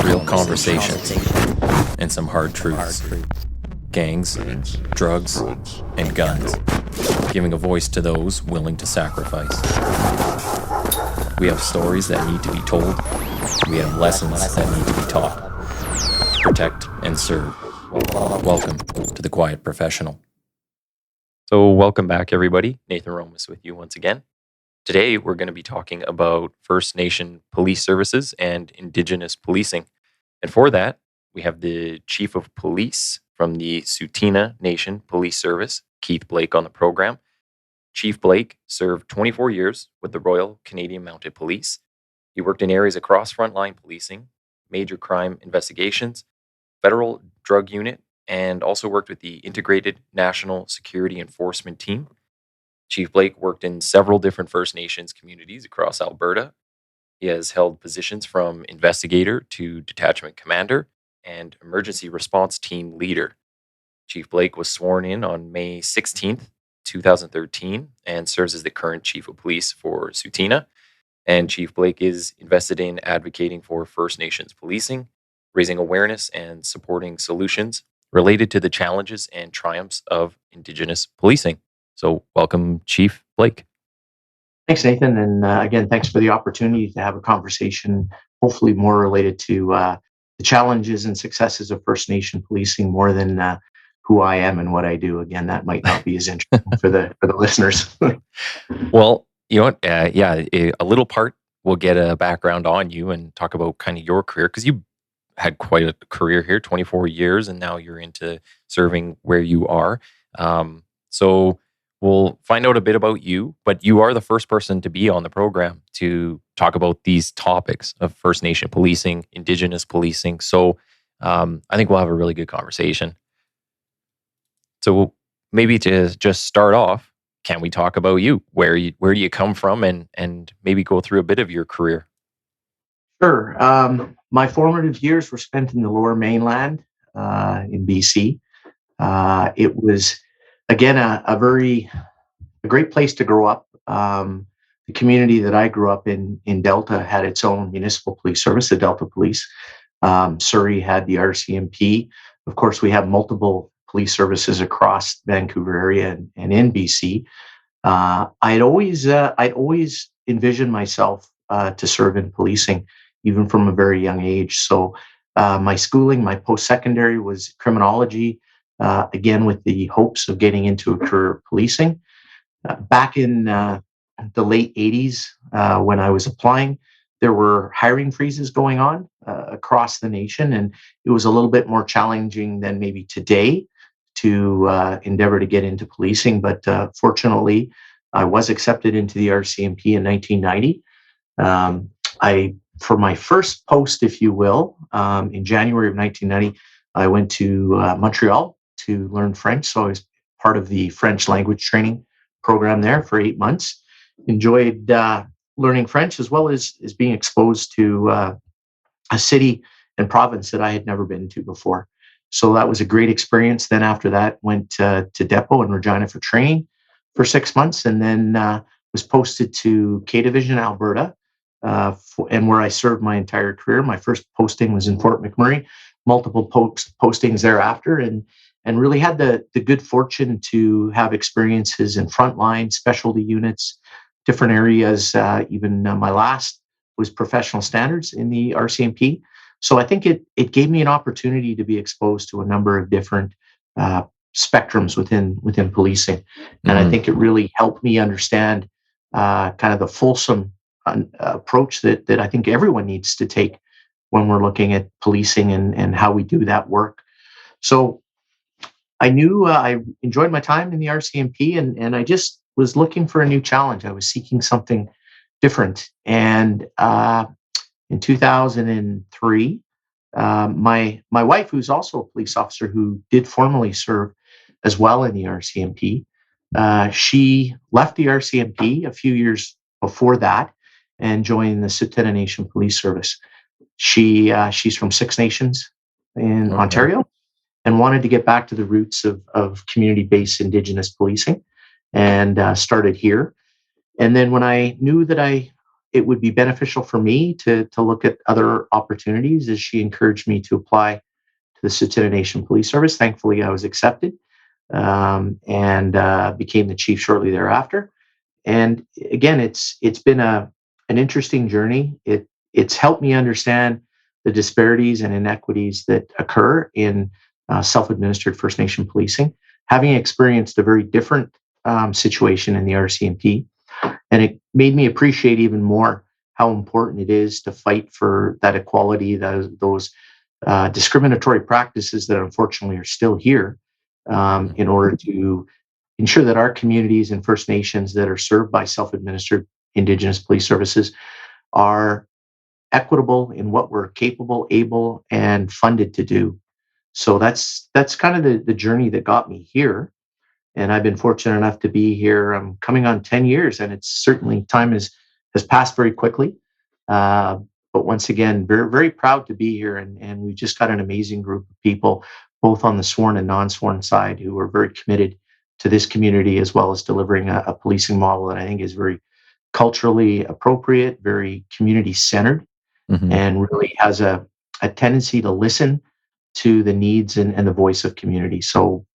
real conversations, and some hard truths. Gangs, drugs, and guns. Giving a voice to those willing to sacrifice. We have stories that need to be told. We have lessons that need to be taught. Protect and serve. Welcome to The Quiet Professional. So welcome back, everybody. Nathan Romas with you once again. Today, we're going to be talking about First Nation police services and Indigenous policing. And for that, we have the Chief of Police from the Tsuut'ina Nation Police Service, Keith Blake, on the program. Chief Blake served 24 years with the Royal Canadian Mounted Police. He worked in areas across frontline policing, major crime investigations, federal drug unit, and also worked with the Integrated National Security Enforcement Team. Chief Blake worked in several different First Nations communities across Alberta. He has held positions from investigator to detachment commander and emergency response team leader. Chief Blake was sworn in on May 16th, 2013, and serves as the current Chief of Police for Tsuut'ina. And Chief Blake is invested in advocating for First Nations policing, raising awareness and supporting solutions related to the challenges and triumphs of Indigenous policing. So welcome, Chief Blake. Thanks, Nathan. And again, thanks for the opportunity to have a conversation, hopefully more related to the challenges and successes of First Nation policing more than who I am and what I do. Again, that might not be as interesting for the listeners. Well, you know what? A little part, we'll get a background on you and talk about kind of your career, because you had quite a career here, 24 years, and now you're into serving where you are. So we'll find out a bit about you, but you are the first person to be on the program to talk about these topics of First Nation policing, Indigenous policing. So I think we'll have a really good conversation. So maybe to just start off, can we talk about you? Where do you come from, and maybe go through a bit of your career? Sure. My formative years were spent in the Lower Mainland in BC. It was, again, a great place to grow up. The community that I grew up in Delta, had its own municipal police service, the Delta Police. Surrey had the RCMP. Of course, we have multiple police services across Vancouver area and in BC. I'd always envisioned myself to serve in policing, even from a very young age. So my schooling, my post-secondary was criminology, again, with the hopes of getting into a career of policing. Back in the late 80s, when I was applying, there were hiring freezes going on across the nation, and it was a little bit more challenging than maybe today to endeavor to get into policing. But fortunately, I was accepted into the RCMP in 1990. For my first post, if you will, in January of 1990, I went to Montreal to learn French. So I was part of the French language training program there for 8 months. Enjoyed learning French, as well as being exposed to a city and province that I had never been to before. So that was a great experience. Then after that, went to Depot in Regina for training for 6 months, and then was posted to K Division, Alberta, and where I served my entire career. My first posting was in Fort McMurray, multiple postings thereafter, and really had the good fortune to have experiences in frontline, specialty units, different areas. Even my last was professional standards in the RCMP. So I think it gave me an opportunity to be exposed to a number of different spectrums within policing. And I think it really helped me understand kind of the fulsome approach that I think everyone needs to take when we're looking at policing and how we do that work. So I knew I enjoyed my time in the RCMP, and I just was looking for a new challenge. I was seeking something different. And in 2003, my wife, who's also a police officer who did formerly serve as well in the RCMP, she left the RCMP a few years before that and joined the Tsuut'ina Nation Police Service. She's from Six Nations in Ontario, and wanted to get back to the roots of community-based Indigenous policing, and started here. And then when I knew that I it would be beneficial for me to look at other opportunities, as she encouraged me to apply to the Tsuut'ina Nation Police Service. Thankfully, I was accepted, and became the chief shortly thereafter. And again, it's been an interesting journey. It's helped me understand the disparities and inequities that occur in self-administered First Nation policing, having experienced a very different situation in the RCMP. And it made me appreciate even more how important it is to fight for that equality, those discriminatory practices that unfortunately are still here, in order to ensure that our communities and First Nations that are served by self-administered Indigenous police services are equitable in what we're capable, able, and funded to do. So that's kind of the journey that got me here. And I've been fortunate enough to be here. I'm coming on 10 years, and it's certainly time has passed very quickly. But once again, very, very proud to be here. And we've just got an amazing group of people, both on the sworn and non-sworn side, who are very committed to this community, as well as delivering a policing model that I think is very culturally appropriate, very community centered, and really has a tendency to listen to the needs and the voice of community. So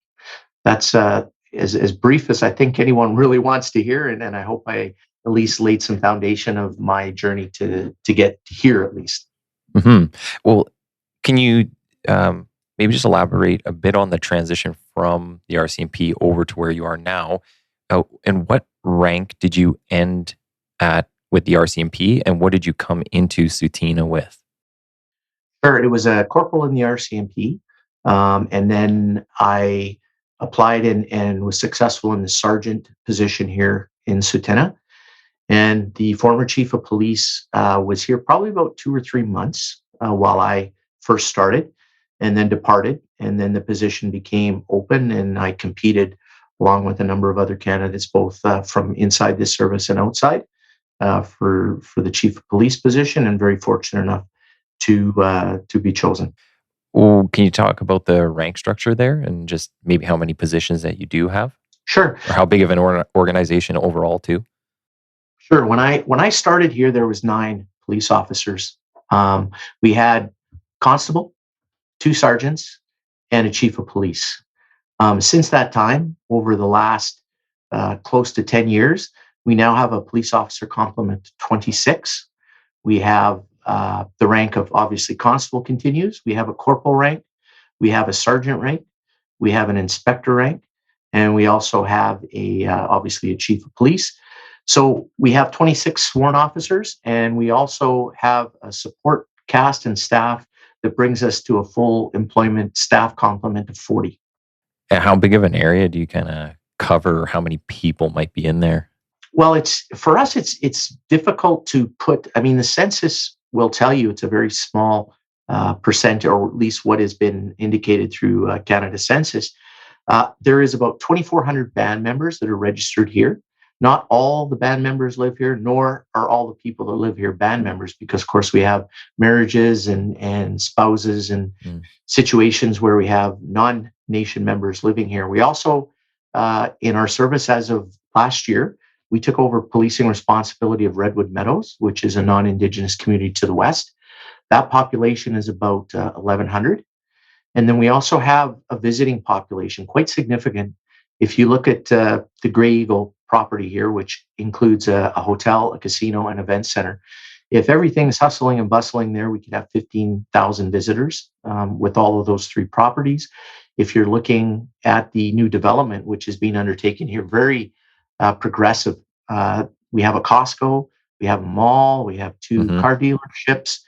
that's as brief as I think anyone really wants to hear. And I hope I at least laid some foundation of my journey to get here at least. Well, can you maybe just elaborate a bit on the transition from the RCMP over to where you are now? And what rank did you end at with the RCMP, and what did you come into Tsuut'ina with? Sure, it was a corporal in the RCMP, and then I applied and was successful in the sergeant position here in Tsuut'ina. And the former chief of police was here probably about 2 or 3 months while I first started, and then departed. And then the position became open, and I competed along with a number of other candidates, both from inside this service and outside, for the chief of police position, and very fortunate enough to be chosen. Well, can you talk about the rank structure there, and just maybe how many positions that you do have, Sure. or how big of an organization overall too? Sure. When I started here, there was 9 police officers. We had constable, 2 sergeants, and a chief of police. Since that time, over the last close to 10 years, we now have a police officer complement of 26. We have the rank of, obviously, constable continues. We have a corporal rank. We have a sergeant rank. We have an inspector rank. And we also have obviously a chief of police. So we have 26 sworn officers, and we also have a support cast and staff that brings us to a full employment staff complement of 40. And how big of an area do you kind of cover? How many people might be in there? Well, for us, it's difficult to put. I mean, the census will tell you it's a very small percent, or at least what has been indicated through Canada Census. There is about 2,400 band members that are registered here. Not all the band members live here, nor are all the people that live here band members, because, of course, we have marriages and spouses and situations where we have non-nation members living here. We also, in our service as of last year, we took over policing responsibility of Redwood Meadows, which is a non-Indigenous community to the west. That population is about 1,100. And then we also have a visiting population, quite significant. If you look at the Grey Eagle property here, which includes a hotel, a casino, and event center, if everything's hustling and bustling there, we could have 15,000 visitors with all of those 3 properties. If you're looking at the new development, which is being undertaken here, very progressive. We have a Costco, we have a mall, we have 2 car dealerships.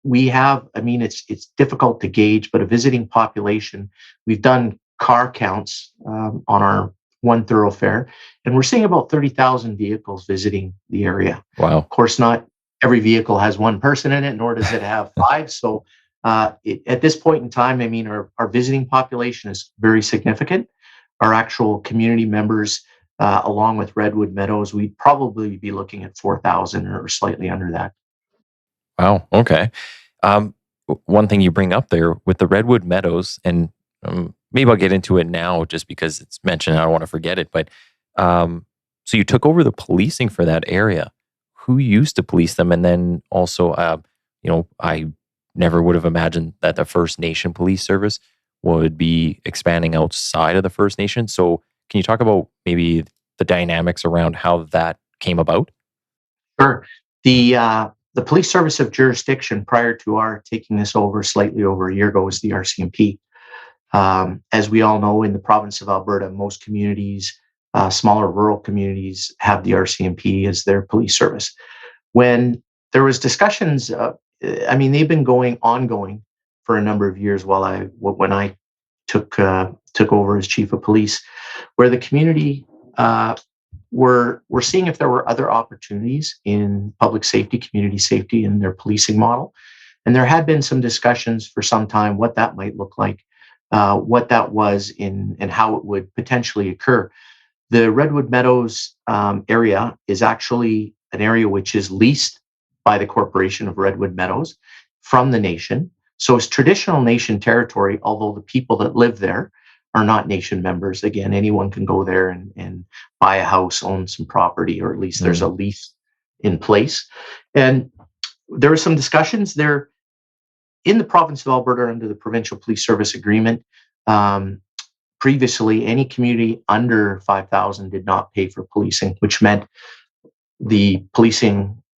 We have, I mean, it's difficult to gauge, but a visiting population. We've done car counts on our one thoroughfare, and we're seeing about 30,000 vehicles visiting the area. Wow. Of course, not every vehicle has 1 person in it, nor does it have 5. So at this point in time, I mean, our visiting population is very significant. Our actual community members, along with Redwood Meadows, we'd probably be looking at 4,000 or slightly under that. Wow. Okay. One thing you bring up there with the Redwood Meadows, and maybe I'll get into it now just because it's mentioned. I don't want to forget it. But so you took over the policing for that area. who used to police them? And then also, I never would have imagined that the First Nation police service would be expanding outside of the First Nation. So can you talk about maybe the dynamics around how that came about? Sure. The police service of jurisdiction prior to our taking this over slightly over a year ago was the RCMP. As we all know, in the province of Alberta, most communities, smaller rural communities, have the RCMP as their police service. When there was discussions, they've been ongoing for a number of years when I took over as chief of police, where the community were seeing if there were other opportunities in public safety, community safety, in their policing model. And there had been some discussions for some time what that might look like, what that was and how it would potentially occur. The Redwood Meadows area is actually an area which is leased by the Corporation of Redwood Meadows from the nation. So it's traditional nation territory, although the people that live there are not nation members. Again, anyone can go there and buy a house, own some property, or at least there's a lease in place. And there were some discussions there in the province of Alberta under the Provincial Police Service Agreement. Previously, any community under 5,000 did not pay for policing, which meant the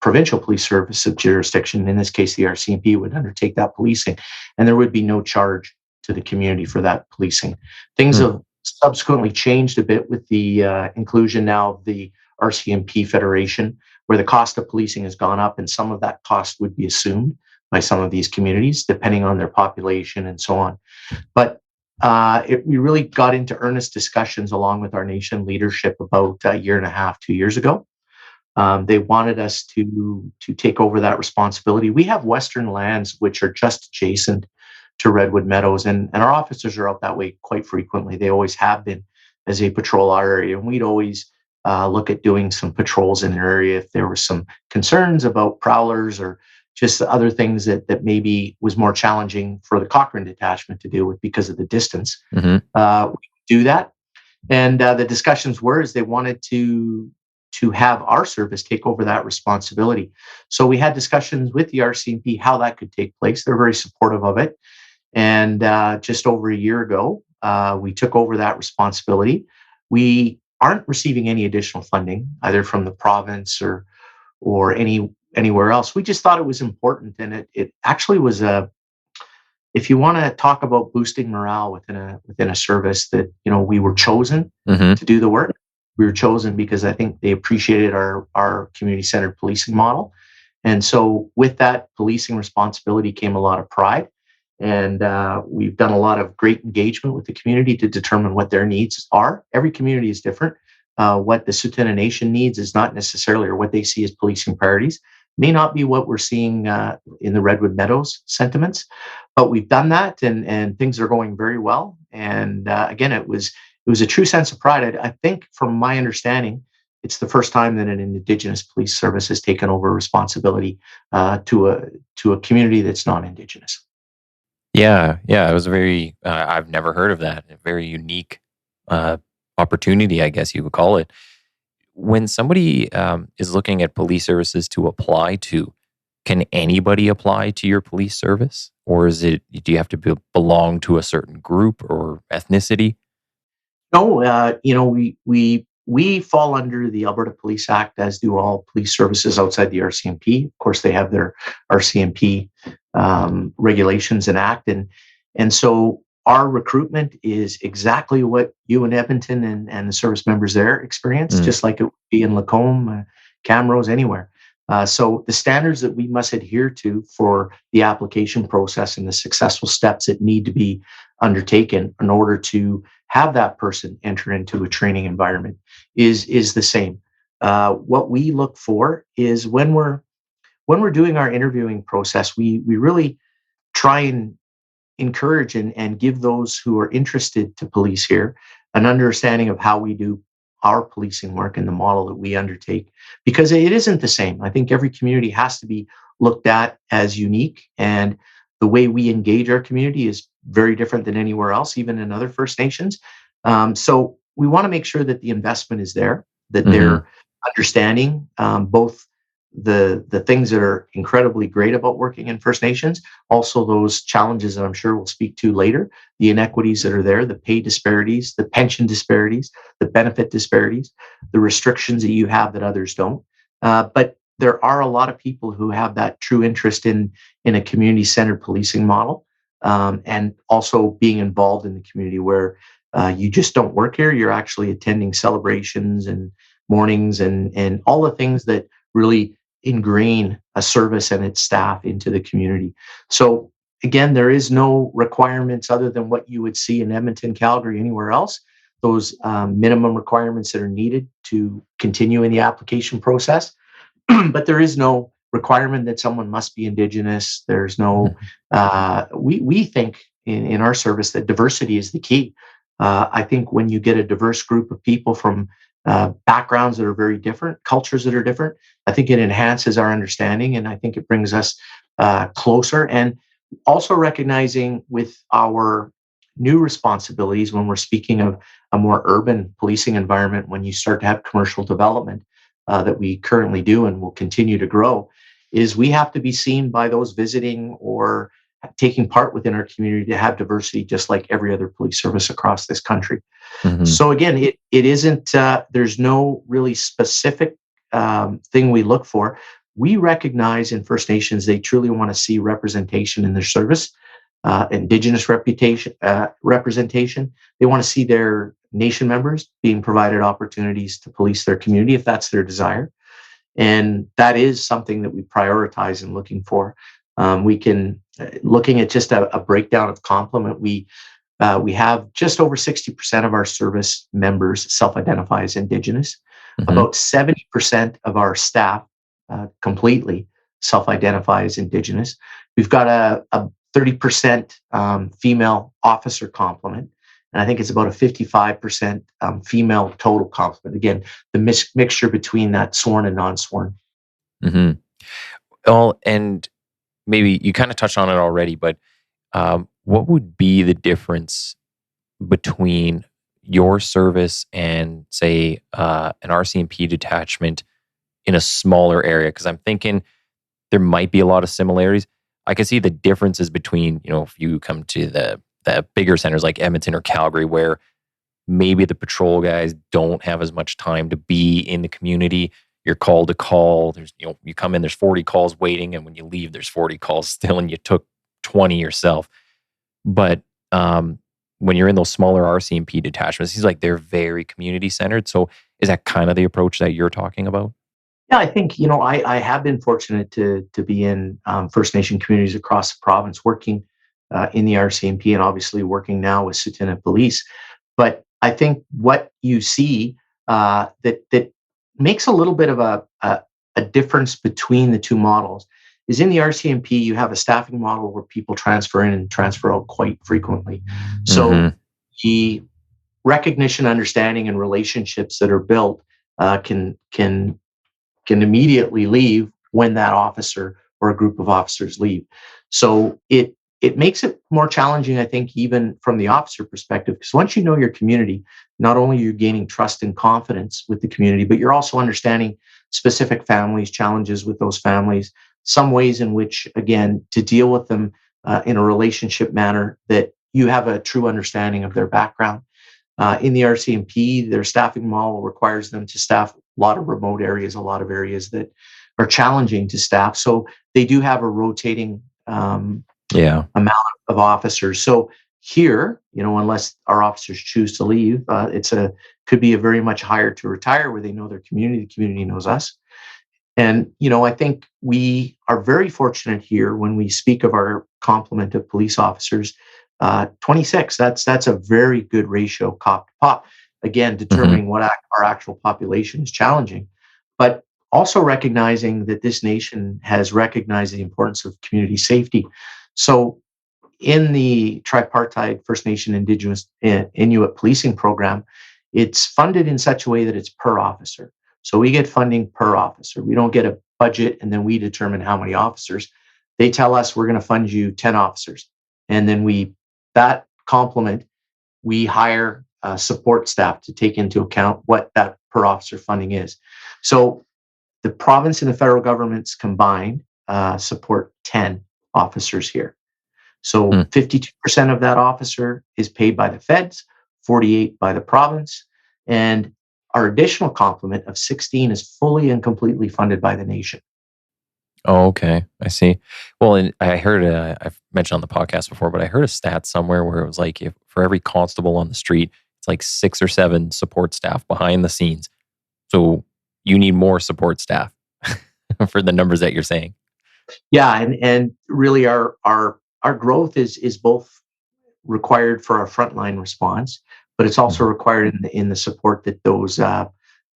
Provincial Police Service of jurisdiction, in this case the RCMP, would undertake that policing, and there would be no charge to the community for that policing. Things have subsequently changed a bit with the inclusion now of the RCMP Federation, where the cost of policing has gone up, and some of that cost would be assumed by some of these communities, depending on their population and so on. But we really got into earnest discussions along with our nation leadership about a year and a half, 2 years ago. They wanted us to take over that responsibility. We have Western lands which are just adjacent to Redwood Meadows, and our officers are out that way quite frequently. They always have been as a patrol area, and we'd always look at doing some patrols in an area if there were some concerns about prowlers or just other things that maybe was more challenging for the Cochrane detachment to deal with because of the distance. We do that. And the discussions were is they wanted to have our service take over that responsibility. So we had discussions with the RCMP how that could take place. They're very supportive of it. And just over a year ago, we took over that responsibility. We aren't receiving any additional funding, either from the province or anywhere else. We just thought it was important, and it actually was if you want to talk about boosting morale within a service, that we were chosen to do the work. We were chosen because I think they appreciated our community-centered policing model. And so with that policing responsibility came a lot of pride. And we've done a lot of great engagement with the community to determine what their needs are. Every community is different. What the Tsuut'ina Nation needs is not necessarily, or what they see as policing priorities, may not be what we're seeing in the Redwood Meadows sentiments. But we've done that, and things are going very well. And again, it was a true sense of pride. I think, from my understanding, it's the first time that an Indigenous police service has taken over responsibility to a community that's not Indigenous. Yeah, it was very. I've never heard of that. A very unique opportunity, I guess you would call it. When somebody is looking at police services to apply to, can anybody apply to your police service, or do you have to belong to a certain group or ethnicity? No, we fall under the Alberta Police Act, as do all police services outside the RCMP. Of course, they have their RCMP regulations and act, and so our recruitment is exactly what you in Edmonton and the service members there experience, just like it would be in Lacombe, Camrose, anywhere. So the standards that we must adhere to for the application process and the successful steps that need to be undertaken in order to have that person enter into a training environment is the same. What we look for is when we're doing our interviewing process, we really try and encourage and give those who are interested to police here an understanding of how we do our policing work and the model that we undertake, because it isn't the same. I think every community has to be looked at as unique, and the way we engage our community is very different than anywhere else, even in other First Nations. So we want to make sure that the investment is there, that they're understanding both the things that are incredibly great about working in First Nations, also those challenges that I'm sure we'll speak to later, the inequities that are there, the pay disparities, the pension disparities, the benefit disparities, the restrictions that you have that others don't. But there are a lot of people who have that true interest in a community-centered policing model, and also being involved in the community where you just don't work here, you're actually attending celebrations and mornings and all the things that really ingrain a service and its staff into the community. So again, there is no requirements other than what you would see in Edmonton, Calgary, anywhere else. Those minimum requirements that are needed to continue in the application process. But there is no requirement that someone must be Indigenous. There's no, we think in our service that diversity is the key. I think when you get a diverse group of people from backgrounds that are very different, cultures that are different, I think it enhances our understanding, and I think it brings us closer. And also recognizing with our new responsibilities when we're speaking of a more urban policing environment, when you start to have commercial development that we currently do and will continue to grow, is we have to be seen by those visiting or taking part within our community to have diversity, just like every other police service across this country. So again, it isn't, there's no really specific thing we look for. We recognize in First Nations, they truly want to see representation in their service, Indigenous representation. They want to see their nation members being provided opportunities to police their community if that's their desire. And that is something that we prioritize in looking for. We can, looking at just a breakdown of complement, we have just over 60% of our service members self-identify as Indigenous. About 70% of our staff completely self-identify as Indigenous. We've got a 30% female officer complement, and I think it's about a 55% female total complement. Again, the mixture between that sworn and non-sworn. Well, and maybe you kind of touched on it already, but what would be the difference between your service and, say, an RCMP detachment in a smaller area? Because I'm thinking there might be a lot of similarities. I can see the differences between, if you come to the bigger centers like Edmonton or Calgary, where maybe the patrol guys don't have as much time to be in the community. You're called to call. There's, you come in, there's 40 calls waiting, and when you leave, there's 40 calls still, and you took 20 yourself. But when you're in those smaller RCMP detachments, it seems like they're very community centered. So is that kind of the approach that you're talking about? Yeah, I think, I have been fortunate to be in First Nation communities across the province, working in the RCMP, and obviously working now with Tsuut'ina Police. But I think what you see that makes a little bit of a difference between the two models is in the RCMP, you have a staffing model where people transfer in and transfer out quite frequently. So the recognition, understanding, and relationships that are built can immediately leave when that officer or a group of officers leave. So it makes it more challenging, I think, even from the officer perspective, because once you know your community, not only are you gaining trust and confidence with the community, but you're also understanding specific families, challenges with those families, some ways in which, again, to deal with them in a relationship manner that you have a true understanding of their background. In the RCMP, their staffing model requires them to staff a lot of remote areas, a lot of areas that are challenging to staff. So they do have a rotating amount of officers. So here, unless our officers choose to leave, could be a very much hire to retire, where they know their community, the community knows us. And, I think we are very fortunate here when we speak of our complement of police officers, 26, that's a very good ratio cop to pop. Again, determining what our actual population is challenging, but also recognizing that this nation has recognized the importance of community safety. So in the tripartite First Nation Indigenous Inuit policing program, it's funded in such a way that it's per officer. So we get funding per officer. We don't get a budget and then we determine how many officers. They tell us we're going to fund you 10 officers. And then that complement, we hire support staff to take into account what that per officer funding is. So the province and the federal governments combined support 10 officers here. So 52% of that officer is paid by the feds, 48 by the province, and our additional complement of 16 is fully and completely funded by the nation. Oh, okay. I see. Well, and I heard, I've mentioned on the podcast before, but I heard a stat somewhere where it was like if for every constable on the street, it's like 6 or 7 support staff behind the scenes. So you need more support staff for the numbers that you're saying. Yeah, and really our growth is both required for our frontline response, but it's also required in the support that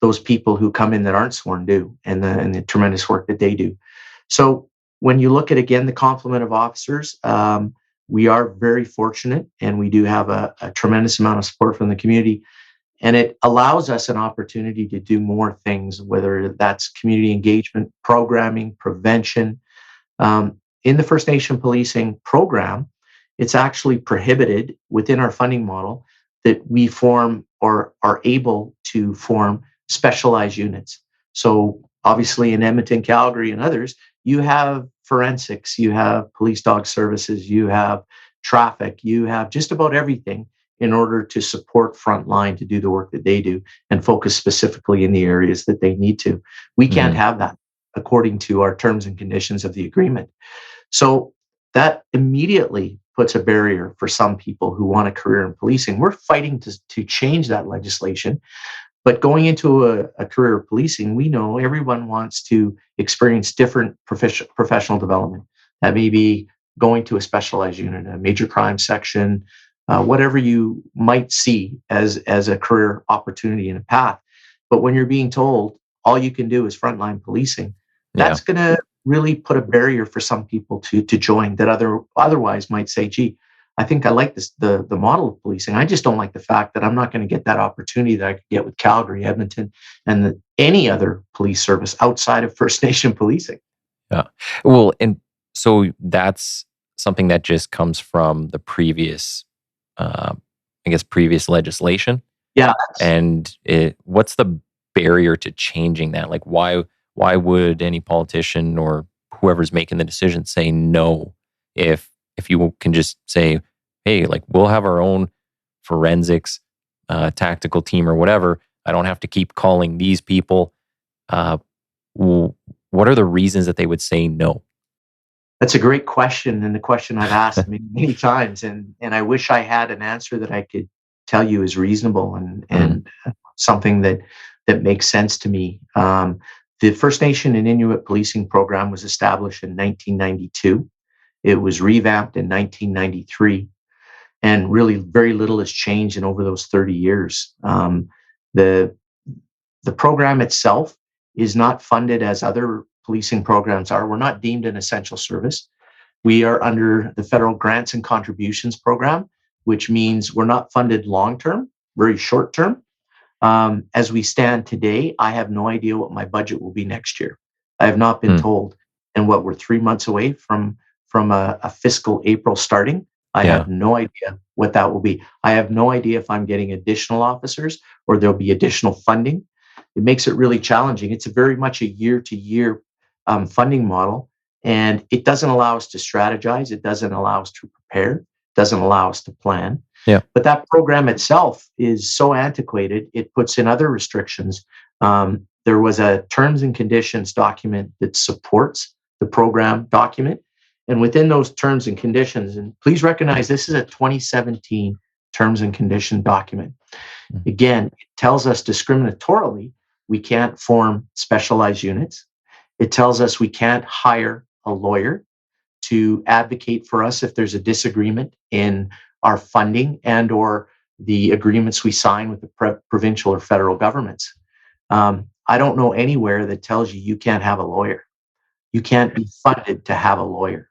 those people who come in that aren't sworn do, and the tremendous work that they do. So when you look at, again, the complement of officers, we are very fortunate, and we do have a tremendous amount of support from the community. And it allows us an opportunity to do more things, whether that's community engagement, programming, prevention. In the First Nation policing program, it's actually prohibited within our funding model that we form or are able to form specialized units. So obviously in Edmonton, Calgary, and others, you have forensics, you have police dog services, you have traffic, you have just about everything in order to support frontline to do the work that they do and focus specifically in the areas that they need to. We can't have that according to our terms and conditions of the agreement. So that immediately puts a barrier for some people who want a career in policing. We're fighting to change that legislation. But going into a career of policing, we know everyone wants to experience different professional development. That may be going to a specialized unit, a major crime section, whatever you might see as a career opportunity and a path. But when you're being told all you can do is frontline policing, that's going to really put a barrier for some people to join that otherwise might say, gee, I think I like this, the model of policing. I just don't like the fact that I'm not going to get that opportunity that I could get with Calgary, Edmonton, and any other police service outside of First Nation policing. Yeah. Well, and so that's something that just comes from the previous, previous legislation. Yeah. And what's the barrier to changing that? Like, why would any politician or whoever's making the decision say no if you can just say, hey, like, we'll have our own forensics tactical team or whatever. I don't have to keep calling these people. What are the reasons that they would say no? That's a great question, and the question I've asked many times, and I wish I had an answer that I could tell you is reasonable and something that makes sense to me. The First Nation and Inuit policing program was established in 1992. It was revamped in 1993, and really very little has changed in over those 30 years. The program itself is not funded as other policing programs are. We're not deemed an essential service. We are under the federal grants and contributions program, which means we're not funded long-term, very short-term. As we stand today, I have no idea what my budget will be next year. I have not been told. And what we're 3 months away from a fiscal April starting, I have no idea what that will be. I have no idea if I'm getting additional officers or there'll be additional funding. It makes it really challenging. It's very much a year-to-year funding model, and it doesn't allow us to strategize. It doesn't allow us to prepare. It doesn't allow us to plan. Yeah. But that program itself is so antiquated, it puts in other restrictions. There was a terms and conditions document that supports the program document. And within those terms and conditions, and please recognize this is a 2017 terms and condition document. Again, it tells us discriminatorily we can't form specialized units. It tells us we can't hire a lawyer to advocate for us if there's a disagreement in our funding and or the agreements we sign with the provincial or federal governments. I don't know anywhere that tells you can't have a lawyer. You can't be funded to have a lawyer.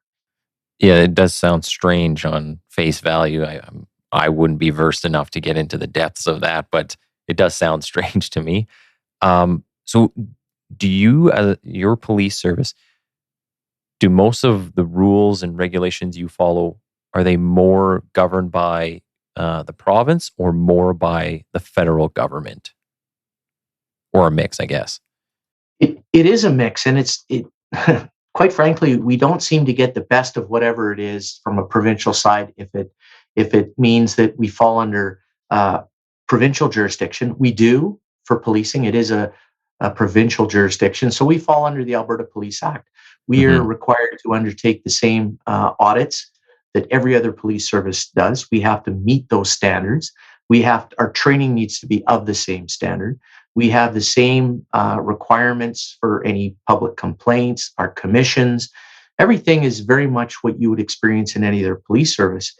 Yeah, it does sound strange on face value. I wouldn't be versed enough to get into the depths of that, but it does sound strange to me. So do you, your police service, do most of the rules and regulations you follow, are they more governed by the province or more by the federal government? Or a mix, I guess? It is a mix, and it quite frankly, we don't seem to get the best of whatever it is from a provincial side. If it means that we fall under provincial jurisdiction, we do for policing. It is a provincial jurisdiction, so we fall under the Alberta Police Act. We are Mm-hmm. required to undertake the same audits that every other police service does. We have to meet those standards. Our training needs to be of the same standard. We have the same requirements for any public complaints, our commissions. Everything is very much what you would experience in any other police service.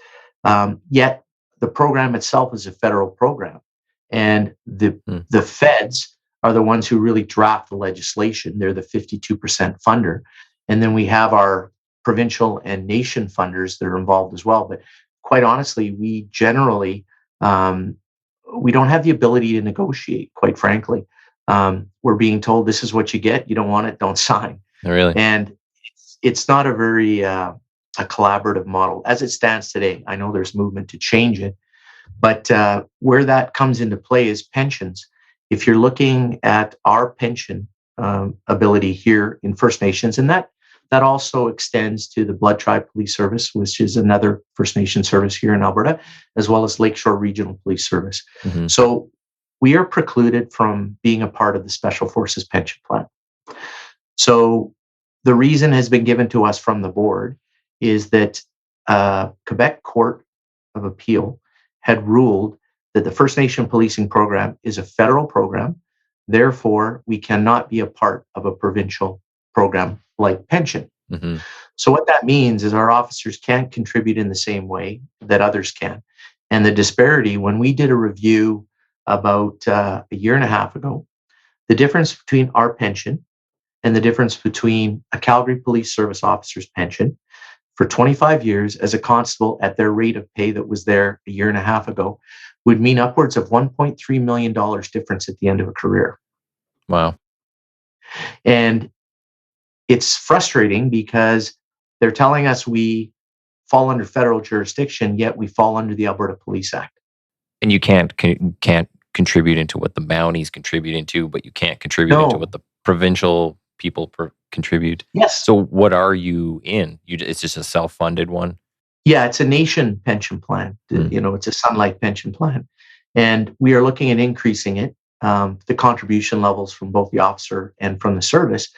Yet the program itself is a federal program, and the feds are the ones who really draft the legislation. They're the 52% funder, and then we have our provincial and nation funders that are involved as well. But quite honestly, we generally we don't have the ability to negotiate, quite frankly. We're being told this is what you get. You don't want it, don't sign. Really? And it's not a very a collaborative model as it stands today. I know there's movement to change it, but where that comes into play is pensions. If you're looking at our pension ability here in First Nations, and that also extends to the Blood Tribe Police Service, which is another First Nation service here in Alberta, as well as Lakeshore Regional Police Service. Mm-hmm. So we are precluded from being a part of the Special Forces Pension Plan. So the reason has been given to us from the board is that Quebec Court of Appeal had ruled that the First Nation policing program is a federal program. Therefore, we cannot be a part of a provincial program like pension. Mm-hmm. So what that means is our officers can't contribute in the same way that others can. And the disparity, when we did a review about a year and a half ago, the difference between our pension and the difference between a Calgary Police Service officer's pension for 25 years as a constable at their rate of pay that was there a year and a half ago would mean upwards of $1.3 million difference at the end of a career. Wow. And it's frustrating because they're telling us we fall under federal jurisdiction, yet we fall under the Alberta Police Act. And you can't contribute into what the bounties contribute into, but you can't contribute into what the provincial people contribute. Yes. So what are you in? It's just a self-funded one? Yeah, it's a nation pension plan. It's a Sunlight pension plan. And we are looking at increasing it, the contribution levels from both the officer and from the service.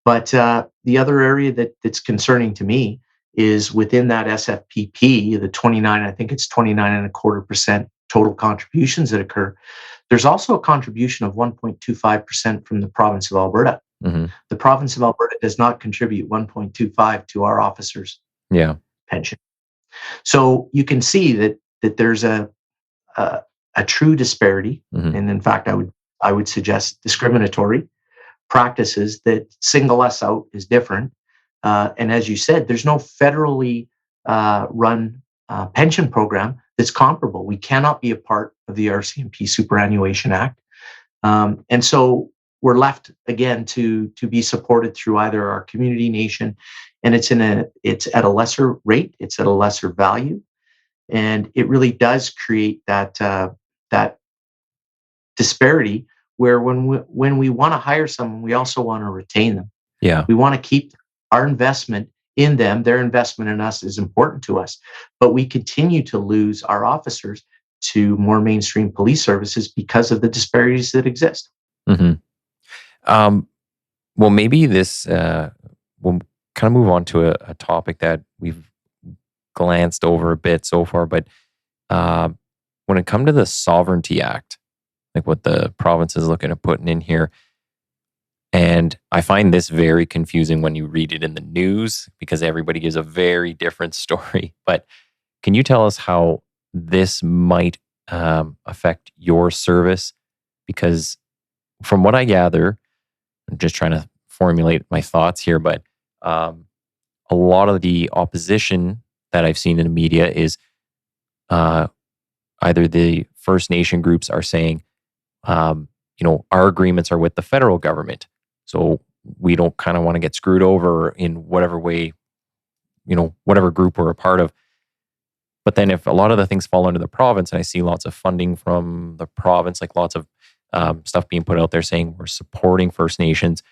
But the other area that's concerning to me is within that SFPP, the 29, I think it's 29.25% total contributions that occur. There's also a contribution of 1.25% from the province of Alberta. Mm-hmm. The province of Alberta does not contribute 1.25 to our officers' pension. So you can see that there's a true disparity, mm-hmm. and in fact, I would suggest discriminatory practices that single us out is different. And as you said, there's no federally run pension program that's comparable. We cannot be a part of the RCMP Superannuation Act. And so we're left again to be supported through either our community nation, and it's at a lesser rate, it's at a lesser value. And it really does create that disparity where when we want to hire someone, we also want to retain them. Yeah. We want to keep our investment in them. Their investment in us is important to us, but we continue to lose our officers to more mainstream police services because of the disparities that exist. Mm-hmm. Well, maybe this we'll kind of move on to a topic that we've glanced over a bit so far, but when it comes to the Sovereignty Act, like what the province is looking at putting in here, and I find this very confusing when you read it in the news because everybody gives a very different story. But can you tell us how this might affect your service? Because from what I gather, I'm just trying to formulate my thoughts here, but a lot of the opposition that I've seen in the media is either the First Nation groups are saying, our agreements are with the federal government, so we don't kind of want to get screwed over in whatever way, whatever group we're a part of. But then if a lot of the things fall under the province, and I see lots of funding from the province, like lots of stuff being put out there saying we're supporting First Nations,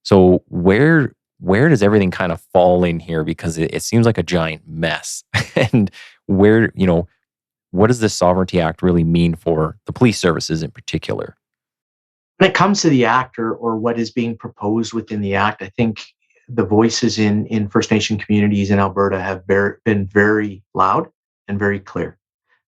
So where does everything kind of fall in here? Because it seems like a giant mess. And where, what does this Sovereignty Act really mean for the police services in particular? When it comes to the act or what is being proposed within the act, I think the voices in First Nation communities in Alberta have been very loud and very clear.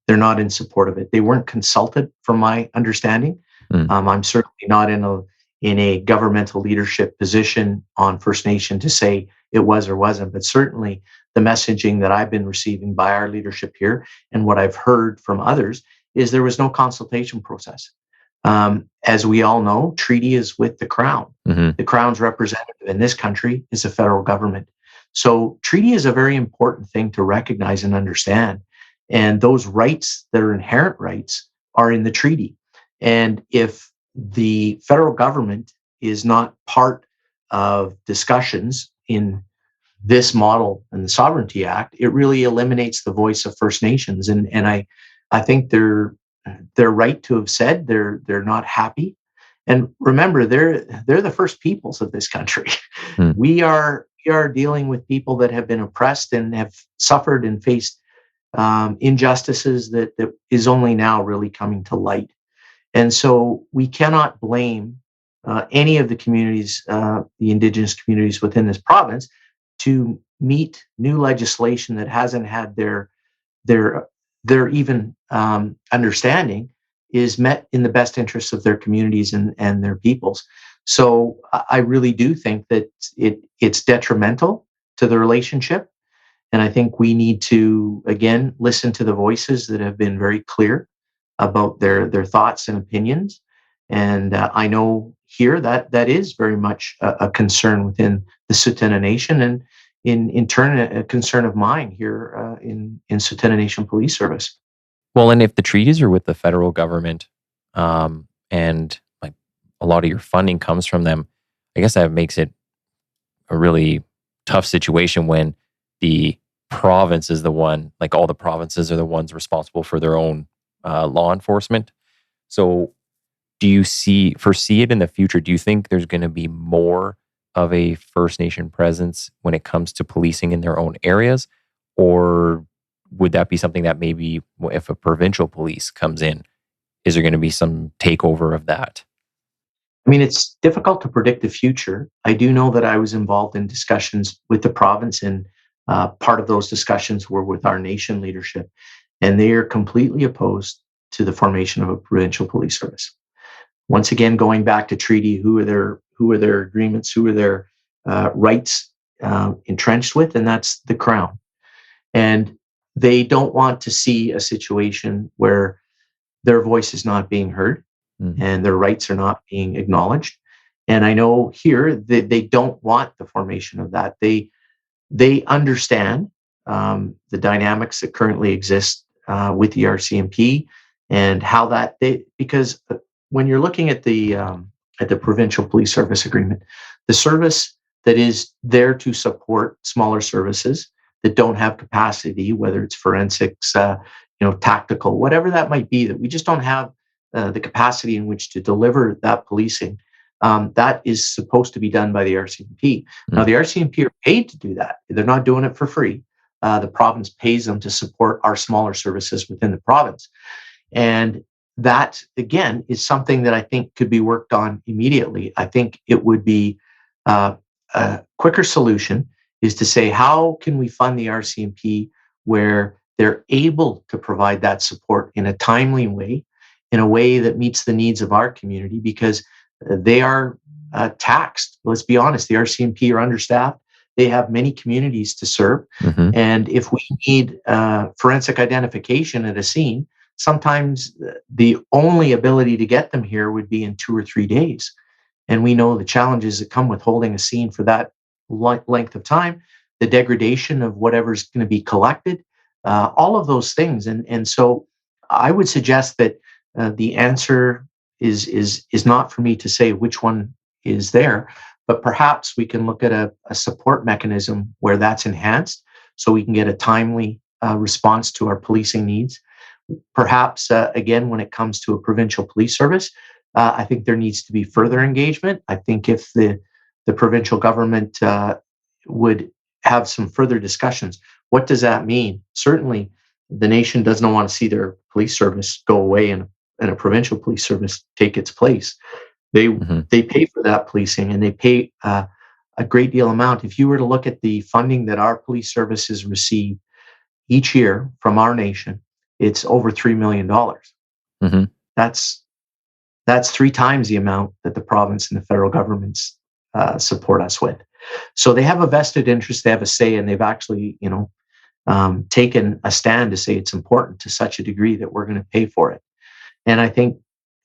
They're not in support of it. They weren't consulted, from my understanding. Mm, I'm certainly not in a governmental leadership position on First Nation to say it was or wasn't, but certainly the messaging that I've been receiving by our leadership here and what I've heard from others is there was no consultation process. As we all know, treaty is with the Crown. hmm The Crown's representative in this country is the federal government. So, treaty is a very important thing to recognize and understand. And those rights that are inherent rights are in the treaty. And if the federal government is not part of discussions in this model and the Sovereignty Act, it really eliminates the voice of First Nations. And I think they're right to have said they're not happy. And remember, they're the first peoples of this country. mm. We are dealing with people that have been oppressed and have suffered and faced injustices that is only now really coming to light. And so we cannot blame any of the communities, the Indigenous communities within this province, to meet new legislation that hasn't had their their even understanding is met in the best interests of their communities and their peoples. So I really do think that it's detrimental to the relationship. And I think we need to, again, listen to the voices that have been very clear about their thoughts and opinions. And I know here that is very much a concern within the Tsuut'ina Nation, and in turn a concern of mine here in Tsuut'ina Nation Police Service. Well, and if the treaties are with the federal government, and like a lot of your funding comes from them, I guess that makes it a really tough situation when the province is the one, like all the provinces are the ones responsible for their own law enforcement. So, do you foresee it in the future? Do you think there's going to be more of a First Nation presence when it comes to policing in their own areas, or would that be something that maybe if a provincial police comes in, is there going to be some takeover of that? I mean, it's difficult to predict the future. I do know that I was involved in discussions with the province, and part of those discussions were with our nation leadership, and they are completely opposed to the formation of a provincial police service. Once again, going back to treaty, who are their agreements, who are their rights entrenched with, and that's the Crown. And they don't want to see a situation where their voice is not being heard Mm, and their rights are not being acknowledged. And I know here that they don't want the formation of that. They understand the dynamics that currently exist with the RCMP and how that because when you're looking at the provincial police service agreement, the service that is there to support smaller services that don't have capacity, whether it's forensics, tactical, whatever that might be, that we just don't have the capacity in which to deliver that policing. That is supposed to be done by the RCMP. Now, mm, the RCMP are paid to do that. They're not doing it for free. The province pays them to support our smaller services within the province. And that, again, is something that I think could be worked on immediately. I think it would be a quicker solution is to say, how can we fund the RCMP where they're able to provide that support in a timely way, in a way that meets the needs of our community, because they are taxed. Let's be honest, the RCMP are understaffed. They have many communities to serve. hmm And if we need forensic identification at a scene, sometimes the only ability to get them here would be in 2 or 3 days. And we know the challenges that come with holding a scene for that length of time, the degradation of whatever's going to be collected, all of those things. And so I would suggest that the answer is not for me to say which one is there, but perhaps we can look at a support mechanism where that's enhanced so we can get a timely response to our policing needs. Perhaps, again, when it comes to a provincial police service, I think there needs to be further engagement. I think if the provincial government would have some further discussions. What does that mean? Certainly, the nation doesn't want to see their police service go away and a provincial police service take its place. They Hmm. they pay for that policing, and they pay a great deal amount. If you were to look at the funding that our police services receive each year from our nation, it's over $3 million. Hmm. That's that's three times the amount that the province and the federal governments support us with. So they have a vested interest, they have a say, and they've actually, taken a stand to say it's important to such a degree that we're going to pay for it. And I think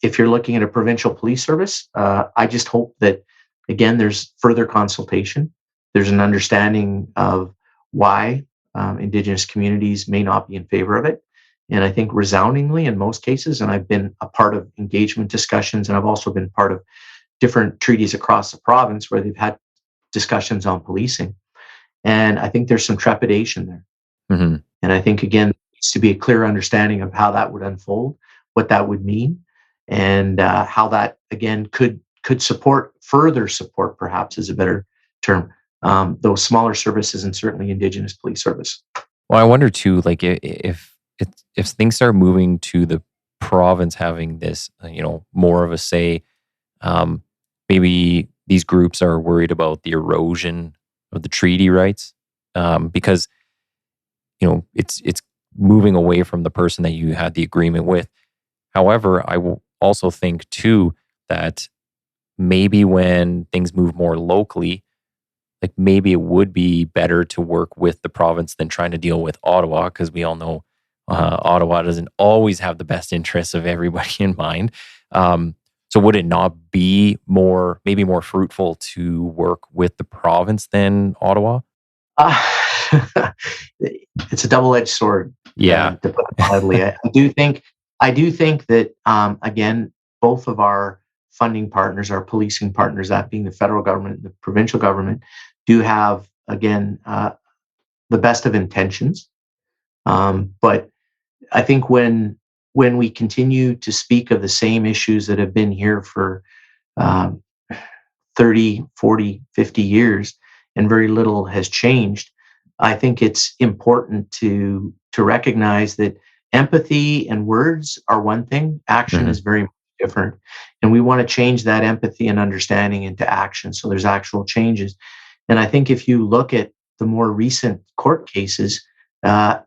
if you're looking at a provincial police service, I just hope that, again, there's further consultation. There's an understanding of why Indigenous communities may not be in favor of it. And I think resoundingly in most cases, and I've been a part of engagement discussions, and I've also been part of different treaties across the province where they've had discussions on policing. And I think there's some trepidation there. Hmm. And I think, again, there needs to be a clear understanding of how that would unfold, what that would mean, and how that, again, could further support, perhaps is a better term, those smaller services and certainly Indigenous police service. Well, I wonder too, like if things start moving to the province having this, more of a say, um, maybe these groups are worried about the erosion of the treaty rights, because it's moving away from the person that you had the agreement with. However, I will also think too that maybe when things move more locally, like maybe it would be better to work with the province than trying to deal with Ottawa, because we all know Ottawa doesn't always have the best interests of everybody in mind. So would it not be maybe more fruitful to work with the province than Ottawa? Uh, it's a double-edged sword, Yeah. to put it mildly. I do think that, again, both of our funding partners, our policing partners, that being the federal government and the provincial government, do have, again, the best of intentions. But I think when we continue to speak of the same issues that have been here for um, 30, 40, 50 years, and very little has changed, I think it's important to recognize that empathy and words are one thing, action Hmm. is very different. And we want to change that empathy and understanding into action. So there's actual changes. And I think if you look at the more recent court cases,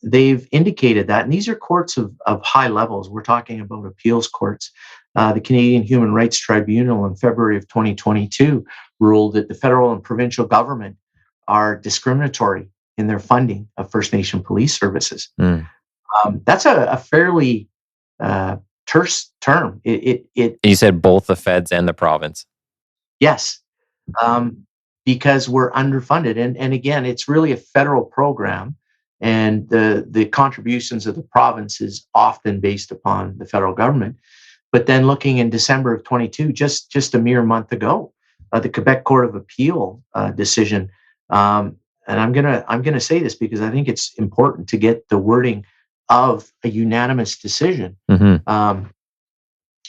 they've indicated that. And these are courts of high levels. We're talking about appeals courts. The Canadian Human Rights Tribunal in February of 2022 ruled that the federal and provincial government are discriminatory in their funding of First Nation police services. Mm. That's a fairly terse term. You said both the feds and the province. Yes, um, because we're underfunded, and again, it's really a federal program, and the contributions of the province is often based upon the federal government. But then, looking in December of 22, just a mere month ago, the Quebec Court of Appeal decision, and I'm gonna say this because I think it's important to get the wording of a unanimous decision. Hmm. Um,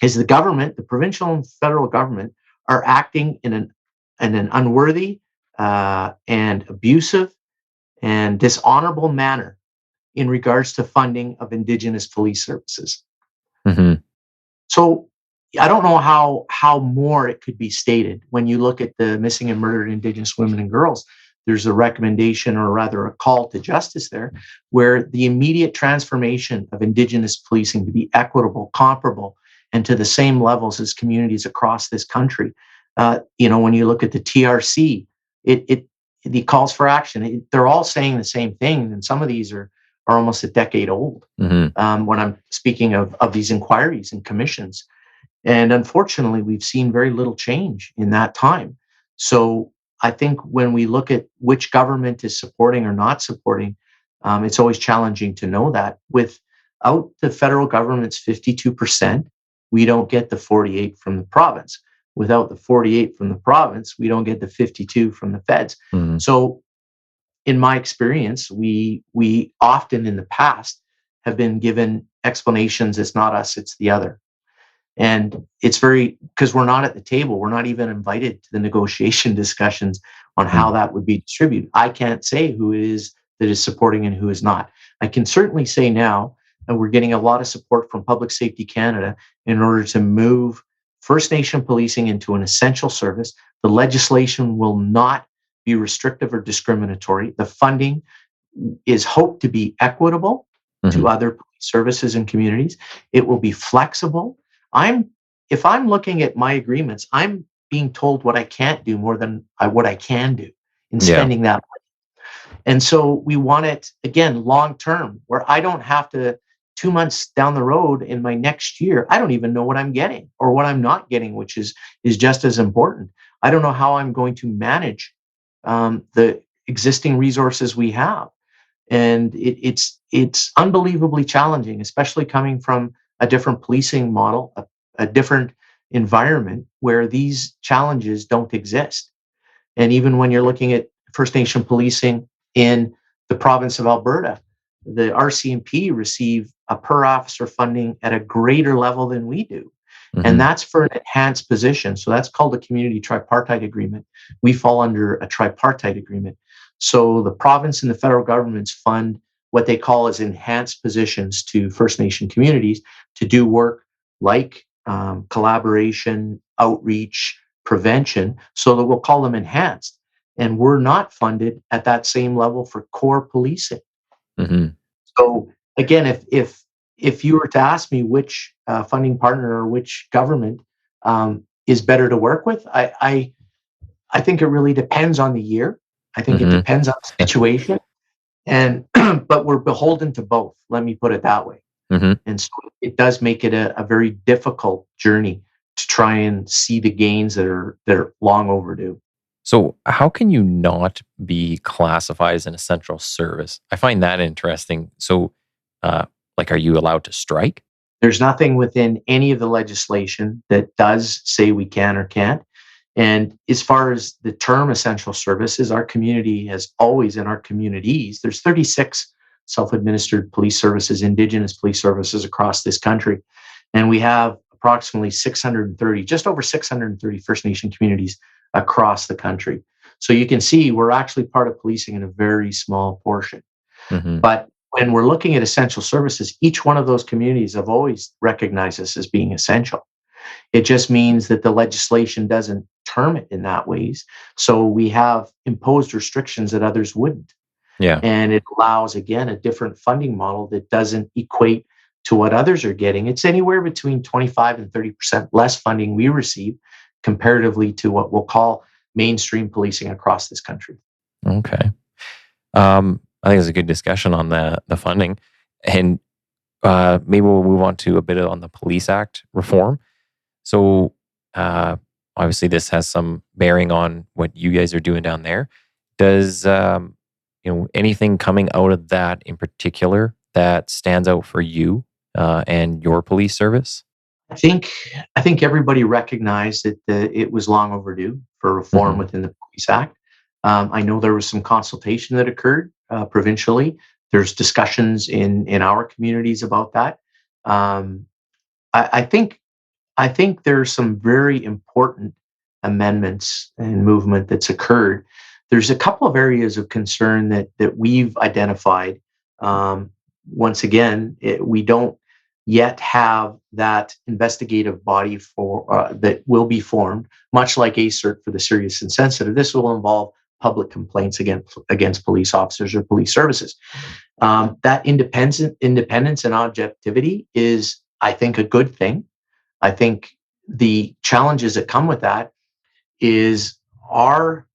is the government, the provincial and federal government, are acting in an unworthy and abusive and dishonorable manner in regards to funding of Indigenous police services. Hmm. So I don't know how more it could be stated. When you look at the missing and murdered Indigenous women and girls, there's a recommendation, or rather a call to justice there, where the immediate transformation of Indigenous policing to be equitable, comparable, and to the same levels as communities across this country. When you look at the TRC, the calls for action, they're all saying the same thing, and some of these are almost a decade old. Hmm. When I'm speaking of these inquiries and commissions. And unfortunately, we've seen very little change in that time. So I think when we look at which government is supporting or not supporting, it's always challenging to know that. Without the federal government's 52%, we don't get the 48 from the province. Without the 48 from the province, we don't get the 52 from the feds. Hmm. So in my experience, we often in the past have been given explanations. It's not us, it's the other. And it's very, because we're not at the table, we're not even invited to the negotiation discussions on how that would be distributed. I can't say who it is that is supporting and who is not. I can certainly say now that we're getting a lot of support from Public Safety Canada in order to move First Nation policing into an essential service. The legislation will not be restrictive or discriminatory. The funding is hoped to be equitable to other police services and communities. It will be flexible. If I'm looking at my agreements, I'm being told what I can't do more than what I can do in spending that money. And so we want it, again, long term, where I don't have to, 2 months down the road in my next year, I don't even know what I'm getting or what I'm not getting, which is just as important. I don't know how I'm going to manage the existing resources we have. And it's unbelievably challenging, especially coming from a different policing model, a different environment where these challenges don't exist. And even when you're looking at First Nation policing in the province of Alberta, the RCMP receive a per officer funding at a greater level than we do. And that's for an enhanced position. So that's called a community tripartite agreement. We fall under a tripartite agreement. So the province and the federal governments fund what they call as enhanced positions to First Nation communities to do work like collaboration, outreach, prevention, so that we'll call them enhanced. And we're not funded at that same level for core policing. So again, if you were to ask me which funding partner or which government is better to work with, I think it really depends on the year. I think it depends on the situation, and but we're beholden to both. Let me put it that way. And so it does make it a very difficult journey to try and see the gains that are long overdue. So how can you not be classified as an essential service? I find that interesting. So, like, are you allowed to strike? There's nothing within any of the legislation that does say we can or can't. And as far as the term essential services, our community has always, in our communities, there's 36 self-administered police services, Indigenous police services across this country. And we have approximately 630, just over 630 First Nation communities across the country. So you can see we're actually part of policing in a very small portion. But when we're looking at essential services, each one of those communities have always recognized us as being essential. It just means that the legislation doesn't term it in that ways. So we have imposed restrictions that others wouldn't. And it allows, again, a different funding model that doesn't equate to what others are getting. It's anywhere between 25 and 30% less funding we receive comparatively to what we'll call mainstream policing across this country. Okay. I think it's a good discussion on the funding. And maybe we'll move on to a bit on the Police Act reform. So obviously this has some bearing on what you guys are doing down there. Does anything coming out of that in particular that stands out for you and your police service? I think everybody recognized that it was long overdue for reform within the Police Act. I know there was some consultation that occurred provincially. There's discussions in our communities about that. I think there's some very important amendments and movement that's occurred. There's a couple of areas of concern that we've identified. Once again, we don't yet have that investigative body for that will be formed, much like ACERT for the serious and sensitive. This will involve public complaints against police officers or police services. That independence and objectivity is, I think, a good thing. I think the challenges that come with that is our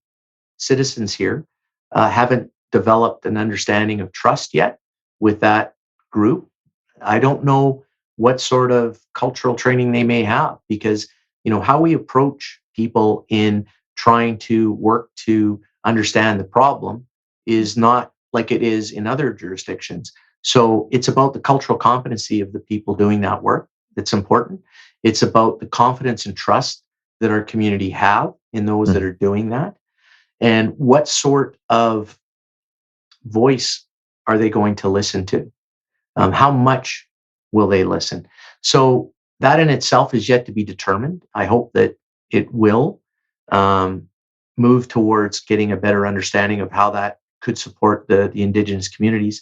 citizens here haven't developed an understanding of trust yet with that group. I don't know what sort of cultural training they may have, because how we approach people in trying to work to understand the problem is not like it is in other jurisdictions. So it's about the cultural competency of the people doing that work that's important. It's about the confidence and trust that our community have in those that are doing that. And what sort of voice are they going to listen to? How much will they listen? So that in itself is yet to be determined. I hope that it will um, move towards getting a better understanding of how that could support the Indigenous communities.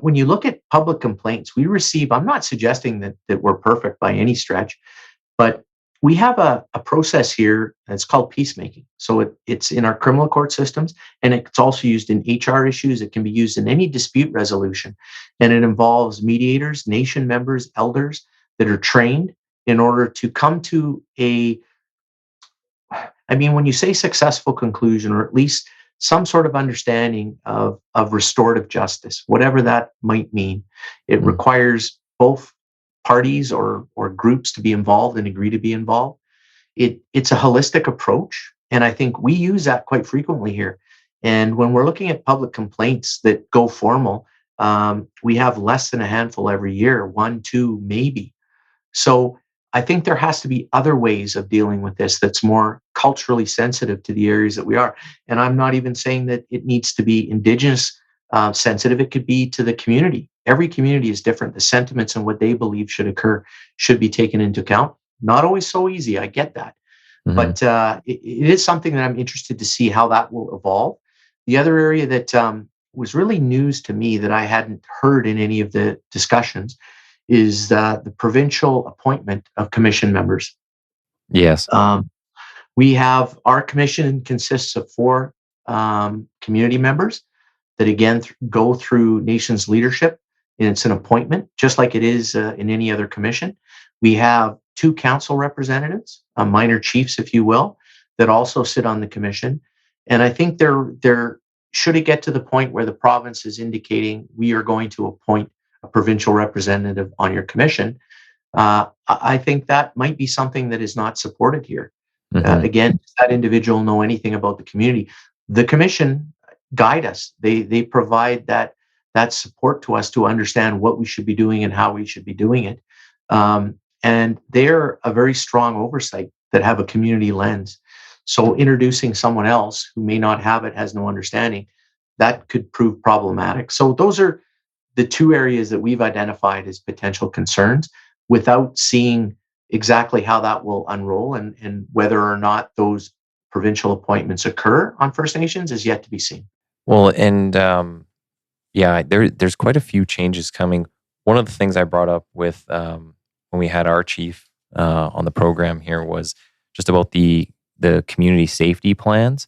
When you look at public complaints, we receive, I'm not suggesting that we're perfect by any stretch, but we have a process here that's called peacemaking. So it's in our criminal court systems, and it's also used in HR issues. It can be used in any dispute resolution. And it involves mediators, nation members, elders that are trained in order to come to when you say successful conclusion, or at least some sort of understanding of restorative justice, whatever that might mean, it requires both parties or groups to be involved and agree to be involved. It's a holistic approach, and I think we use that quite frequently here. And when we're looking at public complaints that go formal, we have less than a handful every year, one, two, maybe. So I think there has to be other ways of dealing with this that's more culturally sensitive to the areas that we are. And I'm not even saying that it needs to be Indigenous sensitive. It could be to the community. Every community is different. The sentiments and what they believe should occur should be taken into account. Not always so easy. I get that. But it is something that I'm interested to see how that will evolve. The other area that was really news to me that I hadn't heard in any of the discussions is the provincial appointment of commission members. Yes. We have, our commission consists of 4 community members that again go through nations leadership, and it's an appointment just like it is in any other commission. We have 2 council representatives, minor chiefs, if you will, that also sit on the commission. And I think there should it get to the point where the province is indicating we are going to appoint a provincial representative on your commission, I think that might be something that is not supported here. Again, does that individual know anything about the community? The commission guide us. They provide that support to us to understand what we should be doing and how we should be doing it. And they're a very strong oversight that have a community lens. So introducing someone else who may not have it, has no understanding, that could prove problematic. So those are the 2 areas that we've identified as potential concerns, without seeing exactly how that will unroll, and whether or not those provincial appointments occur on First Nations is yet to be seen. Well, and there's quite a few changes coming. One of the things I brought up with when we had our chief on the program here was just about the community safety plans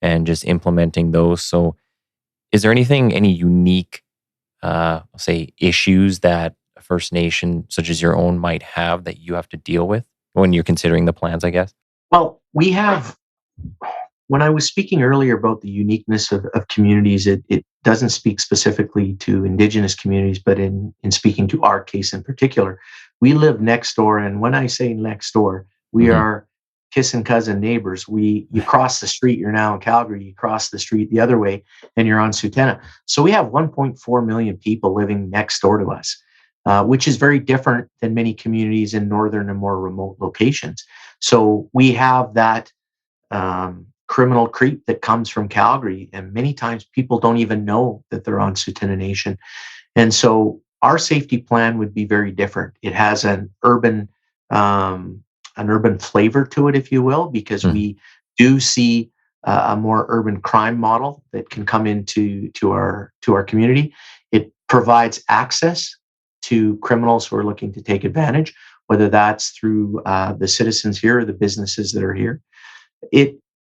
and just implementing those. So is there any unique, say, issues that a First Nation such as your own might have that you have to deal with when you're considering the plans, I guess? Well, we have, when I was speaking earlier about the uniqueness of communities, it doesn't speak specifically to Indigenous communities, but in speaking to our case in particular, we live next door. And when I say next door, we are kissing cousin neighbors. You cross the street, you're now in Calgary, you cross the street the other way, and you're on Tsuut'ina. So we have 1.4 million people living next door to us, which is very different than many communities in northern and more remote locations. So we have that criminal creep that comes from Calgary, and many times people don't even know that they're on Tsuut'ina Nation. And so our safety plan would be very different. It has an urban flavor to it, if you will, because we do see a more urban crime model that can come into our community. It provides access to criminals who are looking to take advantage, whether that's through the citizens here or the businesses that are here.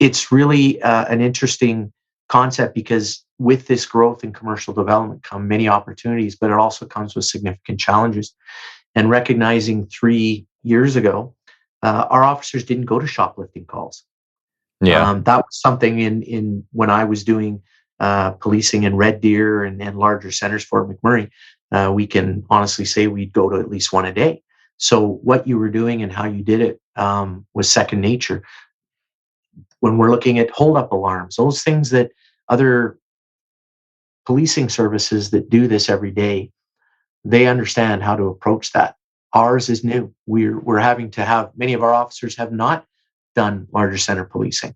It's really an interesting concept, because with this growth in commercial development come many opportunities, but it also comes with significant challenges. And recognizing 3 years ago, our officers didn't go to shoplifting calls. That was something in when I was doing policing in Red Deer and larger centers, Fort McMurray. We can honestly say we'd go to at least one a day. So what you were doing and how you did it was second nature. When we're looking at hold-up alarms, those things that other policing services that do this every day, they understand how to approach that. Ours is new. We're having to have, many of our officers have not done larger center policing.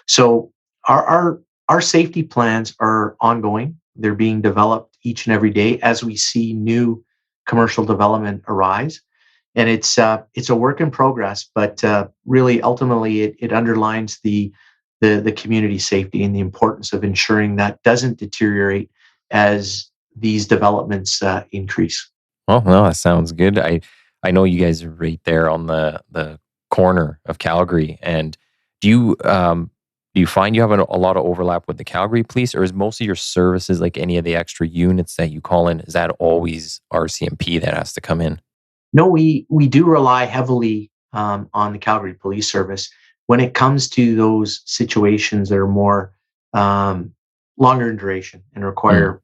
So our safety plans are ongoing. They're being developed each and every day as we see new commercial development arise. And it's a work in progress, but really ultimately it underlines the community safety and the importance of ensuring that doesn't deteriorate as these developments increase. Well, no, that sounds good. I know you guys are right there on the corner of Calgary, and do you do you find you have a lot of overlap with the Calgary police, or is most of your services, like any of the extra units that you call in, is that always RCMP that has to come in? No, we do rely heavily on the Calgary Police Service when it comes to those situations that are more um, longer in duration and Mm, require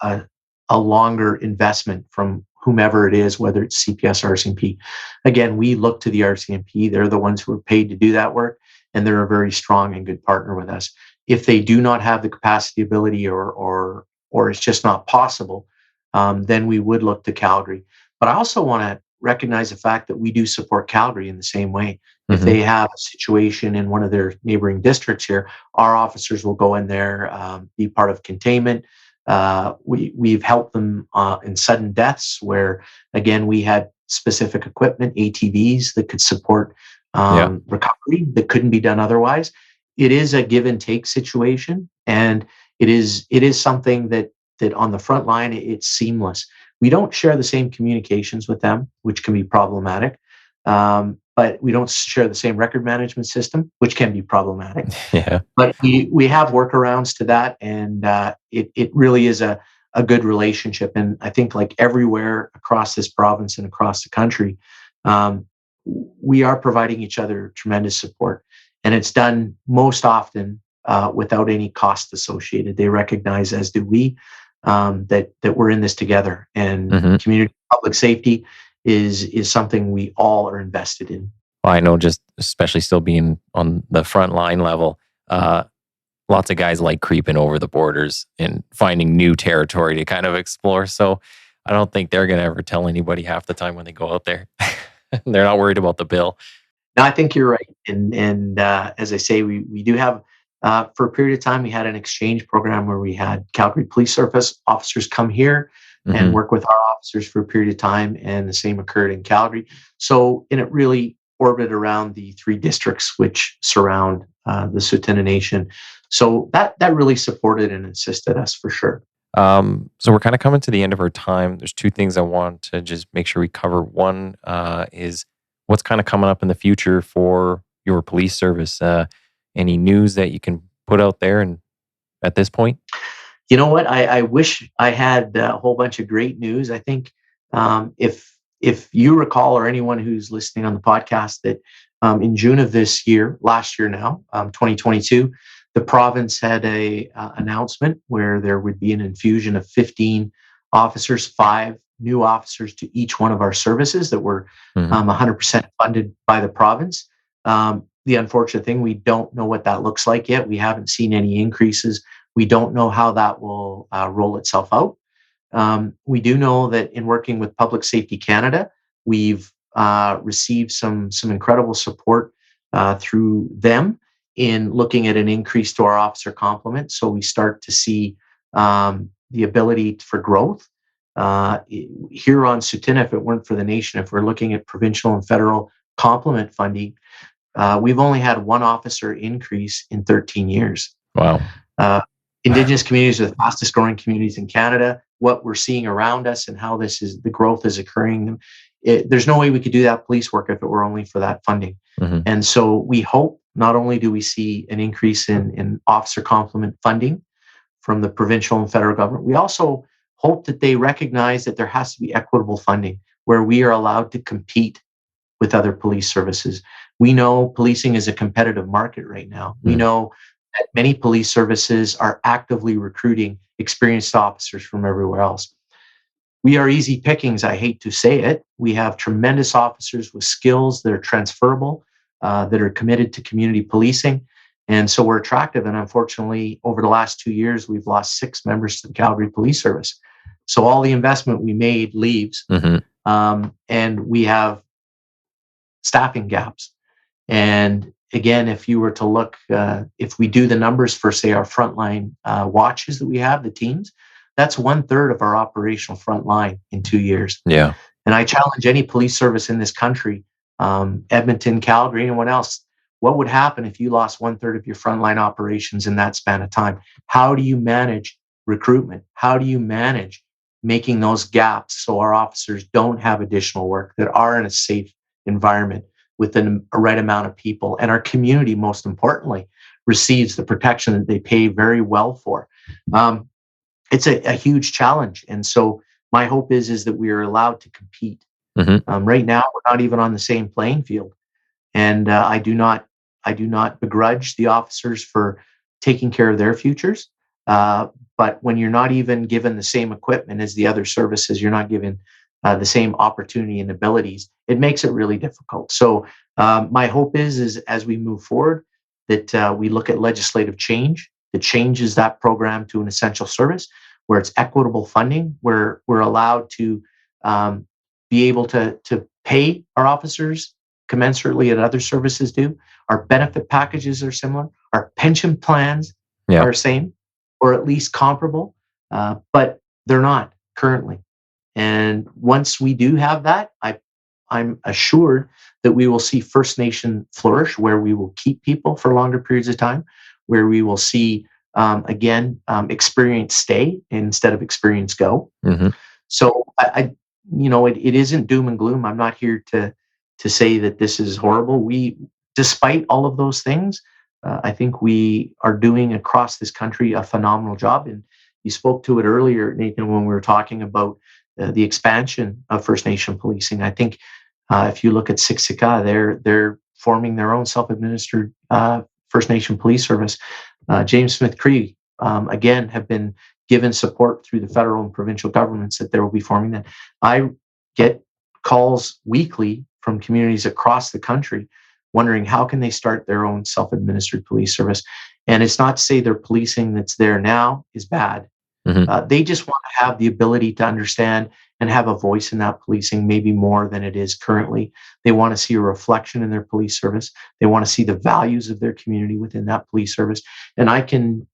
a longer investment from whomever it is, whether it's CPS or RCMP. Again, we look to the RCMP; they're the ones who are paid to do that work, and they're a very strong and good partner with us. If they do not have the capacity, ability, or it's just not possible, then we would look to Calgary. But I also want to recognize the fact that we do support Calgary in the same way. If mhm. they have a situation in one of their neighboring districts here, our officers will go in there, be part of containment. We've helped them in sudden deaths where, again, we had specific equipment, ATVs that could support Yeah. recovery that couldn't be done otherwise. It is a give and take situation, and it is something that on the front line it's seamless. We don't share the same communications with them, which can be problematic. But we don't share the same record management system, which can be problematic. Yeah. But we have workarounds to that, and it really is a good relationship. And I think like everywhere across this province and across the country, um, we are providing each other tremendous support, and it's done most often without any cost associated. They recognize, as do we, that we're in this together, and Mhm. community public safety is something we all are invested in. Well, I know, just especially still being on the front line level, uh, lots of guys like creeping over the borders and finding new territory to kind of explore. So I don't think they're going to ever tell anybody half the time when they go out there. They're not worried about the bill. No, I think you're right, and as I say, we do have for a period of time we had an exchange program where we had Calgary Police Service officers come here and Hmm. work with our officers for a period of time, and the same occurred in Calgary. So, and it really orbited around the three districts which surround the Tsuut'ina Nation. So that really supported and assisted us for sure. So we're kind of coming to the end of our time. There's two things I want to just make sure we cover. One is what's kind of coming up in the future for your police service. Any news that you can put out there, and at this point? You know what? I wish I had a whole bunch of great news. I think if you recall, or anyone who's listening on the podcast, that in June of this year, last year now, 2022, the province had a announcement where there would be an infusion of 15 officers, 5 new officers to each one of our services that were Hmm. 100% funded by the province. The unfortunate thing, we don't know what that looks like yet. We haven't seen any increases. We don't know how that will roll itself out. We do know that in working with Public Safety Canada, we've received some incredible support through them in looking at an increase to our officer complement. So we start to see the ability for growth. Here on Tsuut'ina, if it weren't for the nation, if we're looking at provincial and federal complement funding, we've only had one officer increase in 13 years. Wow. Uh, Indigenous communities are the fastest growing communities in Canada. What we're seeing around us and how the growth is occurring, there's no way we could do that police work if it were only for that funding. Hmm. And so we hope not only do we see an increase in officer complement funding from the provincial and federal government, we also hope that they recognize that there has to be equitable funding where we are allowed to compete with other police services. We know policing is a competitive market right now. We know that many police services are actively recruiting experienced officers from everywhere else. We are easy pickings, I hate to say it. We have tremendous officers with skills that are transferable, that are committed to community policing. And so we're attractive. And unfortunately, over the last 2 years, we've lost 6 members to the Calgary Police Service. So all the investment we made leaves, Hmm. and we have staffing gaps. And again, if you were to look, if we do the numbers for, say, our frontline watches that we have, the teams, that's 1/3 of our operational front line in 2 years. Yeah. And I challenge any police service in this country, Edmonton, Calgary, anyone else, what would happen if you lost 1/3 of your frontline operations in that span of time? How do you manage recruitment? How do you manage making those gaps so our officers don't have additional work, that are in a safe environment with a right amount of people, and our community, most importantly, receives the protection that they pay very well for? It's a huge challenge. And so my hope is that we are allowed to compete. Right now, we're not even on the same playing field. And I do not begrudge the officers for taking care of their futures. But when you're not even given the same equipment as the other services, you're not given the same opportunity and abilities, it makes it really difficult. So my hope is as we move forward, that we look at legislative change that changes that program to an essential service, where it's equitable funding, where we're allowed to be able to pay our officers commensurately as other services do. Our benefit packages are similar. Our pension plans are same, or at least comparable, but they're not currently. And once we do have that, I'm assured that we will see First Nation flourish, where we will keep people for longer periods of time, where we will see, experience stay instead of experience go. So it isn't doom and gloom. I'm not here to say that this is horrible. Despite all of those things, I think we are doing across this country a phenomenal job. And you spoke to it earlier, Nathan, when we were talking about the expansion of First Nation policing. I think if you look at Tsuut'ina, they're forming their own self-administered First Nation police service. James Smith Cree, again, have been given support through the federal and provincial governments that they will be forming that. I get calls weekly from communities across the country wondering how can they start their own self-administered police service. And it's not to say their policing that's there now is bad. They just want to have the ability to understand and have a voice in that policing, maybe more than it is currently. They want to see a reflection in their police service. They want to see the values of their community within that police service. And I can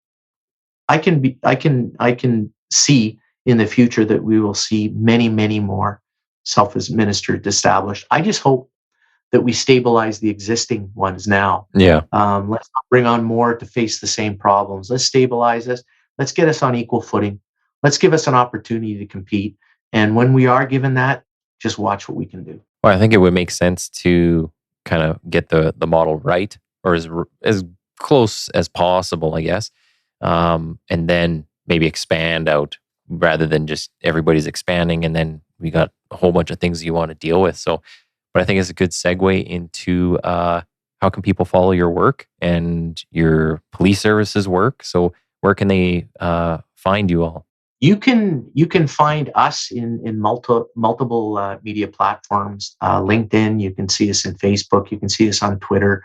see in the future that we will see many, many more self-administered established. I just hope that we stabilize the existing ones now. Let's not bring on more to face the same problems. Let's stabilize this. Let's get us on equal footing. Let's give us an opportunity to compete. And when we are given that, just watch what we can do. Well, I think it would make sense to kind of get the model right, or as close as possible, I guess. And then maybe expand out, rather than just everybody's expanding and then we got a whole bunch of things you want to deal with. So, but I think it's a good segue into how can people follow your work and your police services work. So where can they find you all? You can find us in multiple media platforms. LinkedIn, you can see us in Facebook, you can see us on Twitter.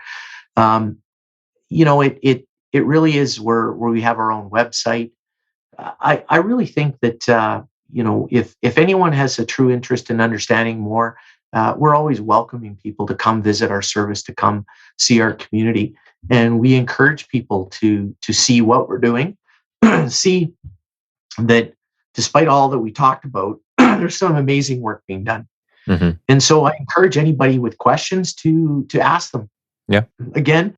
It really is where we have our own website. I really think that if anyone has a true interest in understanding more, we're always welcoming people to come visit our service, to come see our community, and we encourage people to see what we're doing, see that despite all that we talked about, there's some amazing work being done. And so I encourage anybody with questions to ask them. Again,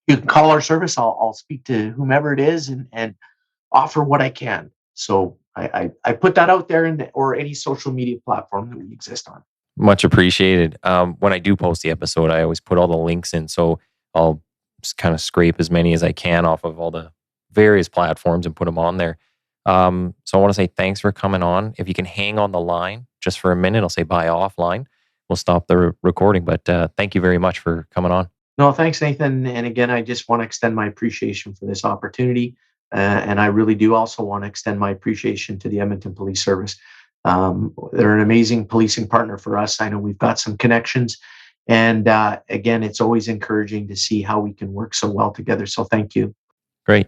you can call our service. I'll speak to whomever it is and offer what I can. So I put that out there or any social media platform that we exist on. Much appreciated. When I do post the episode, I always put all the links in, so I'll just kind of scrape as many as I can off of all the various platforms and put them on there. So I want to say thanks for coming on. If you can hang on the line just for a minute, I'll say bye offline. We'll stop the recording, but thank you very much for coming on. No, thanks, Nathan. And again, I just want to extend my appreciation for this opportunity. And I really do also want to extend my appreciation to the Edmonton Police Service. They're an amazing policing partner for us. I know we've got some connections. And again, it's always encouraging to see how we can work so well together. So thank you. Great.